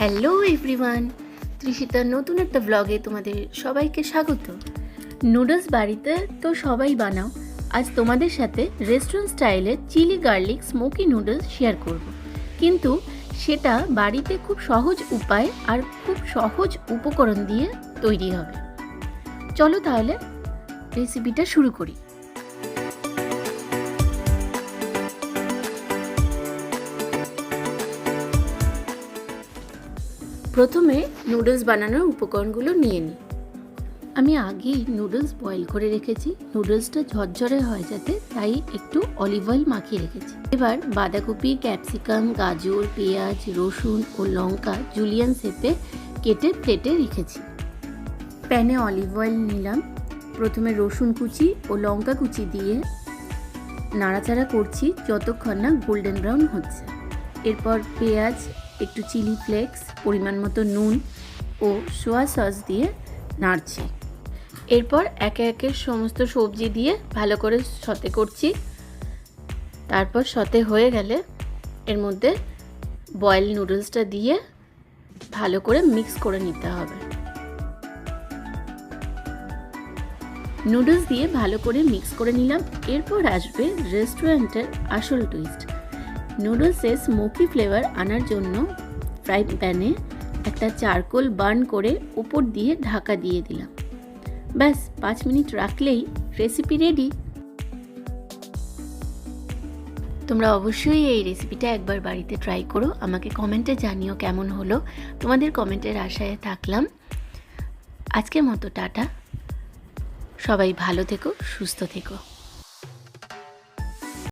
Hello everyone, তৃষিতার নতুন একটা ব্লগে তোমাদের সবাইকে স্বাগত। নুডলস বাড়িতে তো সবাই বানাও, আজ তোমাদের সাথে রেস্টুরেন্ট স্টাইলের chilli garlic smoky noodles share করব। কিন্তু সেটা বাড়িতে খুব সহজ উপায় আর খুব সহজ উপকরণ দিয়ে তৈরি হবে। চলো তাহলে রেসিপিটা শুরু করি। প্রথমে নুডলস বানানোর উপকরণগুলো নিয়ে নিই। আমি আগেই নুডলস বয়েল করে রেখেছি, নুডলসটা ঝরঝরে হয় যাতে, তাই একটু অলিভ অয়েল মাখিয়ে রেখেছি। এবার বাঁধাকপি, ক্যাপসিকাম, গাজর, পেঁয়াজ, রসুন ও লঙ্কা জুলিয়ান শেপে কেটে প্লেটে রেখেছি। প্যানে অলিভ অয়েল নিলাম। প্রথমে রসুন কুচি ও লঙ্কা কুচি দিয়ে নাড়াচাড়া করছি যতক্ষণ না গোল্ডেন ব্রাউন হচ্ছে। এরপর পেঁয়াজ, একটু চিলি ফ্লেক্স, পরিমাণ মতো নুন ও সোয়া সস দিয়ে নাড়ছি। এরপর একে একে সমস্ত সবজি দিয়ে ভালো করে সতে করছি। তারপর সতে হয়ে গেলে এর মধ্যে বয়েল নুডলসটা দিয়ে ভালো করে মিক্স করে নিতে হবে। নুডলস দিয়ে ভালো করে মিক্স করে নিলাম। এরপর আসবে রেস্টুরেন্টের আসল টুইস্ট। নুডলসে স্মোকি ফ্লেভার আনার জন্য ফ্রাই প্যানে একটা চারকোল বার্ন করে উপর দিয়ে ঢাকা দিয়ে দিলাম। ব্যাস 5 মিনিট রাখলেই রেসিপি রেডি। তোমরা অবশ্যই এই রেসিপিটা একবার বাড়িতে ট্রাই করো, আমাকে কমেন্টে জানিও কেমন হলো। তোমাদের কমেন্টের আশায় থাকলাম। আজকের মতো টাটা, সবাই ভালো থেকো, সুস্থ থেকো।